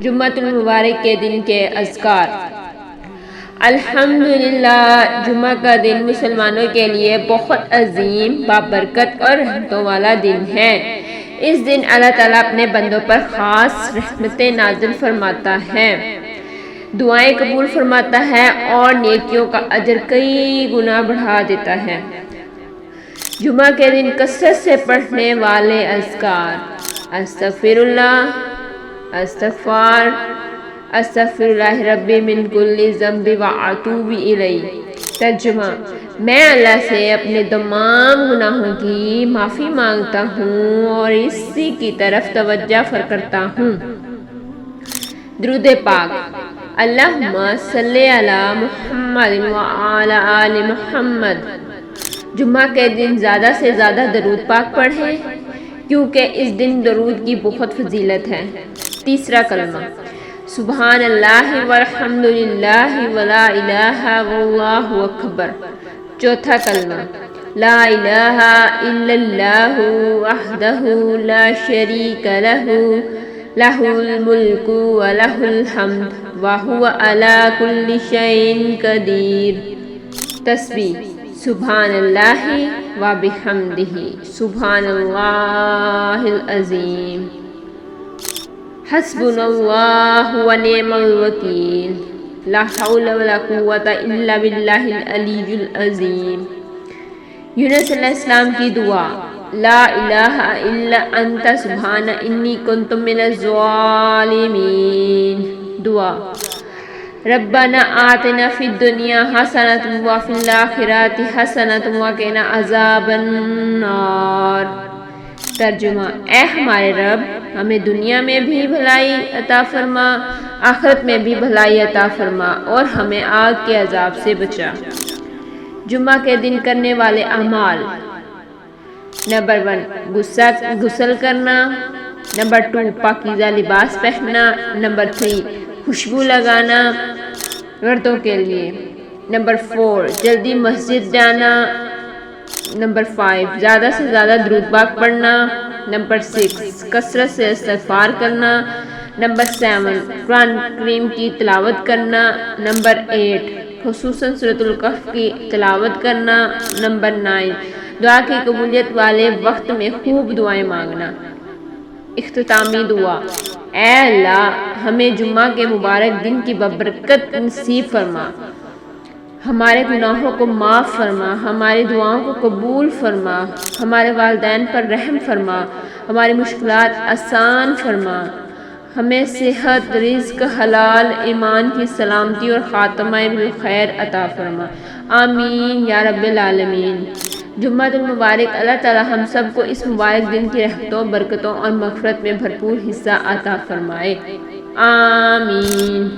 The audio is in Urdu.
جمعۃ المبارک کے دن کے اذکار۔ الحمدللہ، جمعہ کا دن مسلمانوں کے لیے بہت عظیم، بابرکت اور رحمتوں والا دن ہے۔ اس دن اللہ تعالیٰ اپنے بندوں پر خاص رحمتیں نازل فرماتا ہے، دعائیں قبول فرماتا ہے اور نیکیوں کا اجر کئی گنا بڑھا دیتا ہے۔ جمعہ کے دن کثرت سے پڑھنے والے اذکار: استغفراللہ، استغفار، استغفر اللہ ربی من کل ذنب واتوب الیہ۔ ترجمہ: میں اللہ سے اپنے تمام گناہوں کی معافی مانگتا ہوں اور اسی کی طرف توجہ کرتا ہوں۔ درود پاک۔ اللہم صلی علی محمد وعلی آل محمد۔ جمعہ کے دن زیادہ سے زیادہ درود پاک پڑھیں کیونکہ اس دن درود کی بہت فضیلت ہے۔ تیسرا کلمہ: سبحان اللہ والحمد للہ ولا الہ واللہ اکبر۔ چوتھا کلمہ: لا الہ الا اللہ وحدہ لا شریک لہ، لہ الملک ولہ الحمد وہو علی کل شیء قدیر۔ تسبیح: سبحان اللہ وبحمدہ، سبحان اللہ العظیم، حسبنا اللہ ونعم الوکیل، لا حول ولا قوة الا باللہ العلی العظیم۔ یونس علیہ السلام کی دعا: لا الہ الا انت سبحانک انی کنت من الظالمین۔ دعا: ربنا آتنا فی الدنیا حسنۃ وفی الآخرۃ حسنۃ وقنا عذاب النار۔ ترجمہ: اے ہمارے رب، ہمیں دنیا میں بھی بھلائی عطا فرما، آخرت میں بھی بھلائی عطا فرما اور ہمیں آگ کے عذاب سے بچا۔ جمعہ کے دن کرنے والے اعمال: نمبر 1 غسل کرنا، نمبر 2 پاکیزہ لباس پہننا، نمبر 3 خوشبو لگانا مردوں کے لیے، نمبر 4 جلدی مسجد جانا، نمبر 5 زیادہ سے زیادہ درود پاک پڑھنا، نمبر 6 کثرت سے استغفار کرنا، نمبر 7 قرآن کریم کی تلاوت کرنا، نمبر 8 خصوصاً سورۃ الکہف کی تلاوت کرنا، نمبر 9 دعا کی قبولیت والے وقت میں خوب دعائیں مانگنا۔ اختتامی دعا: اے اللہ، ہمیں جمعہ کے مبارک دن کی ببرکت نصیب فرما، ہمارے گناہوں کو معاف فرما، ہماری دعاؤں کو قبول فرما، ہمارے والدین پر رحم فرما، ہماری مشکلات آسان فرما، ہمیں صحت، رزق حلال، ایمان کی سلامتی اور خاتمہ بالخیر عطا فرما، آمین یا رب العالمین۔ جمعۃ المبارک اللہ تعالی ہم سب کو اس مبارک دن کی رحمتوں، برکتوں اور مغفرت میں بھرپور حصہ عطا فرمائے، آمین۔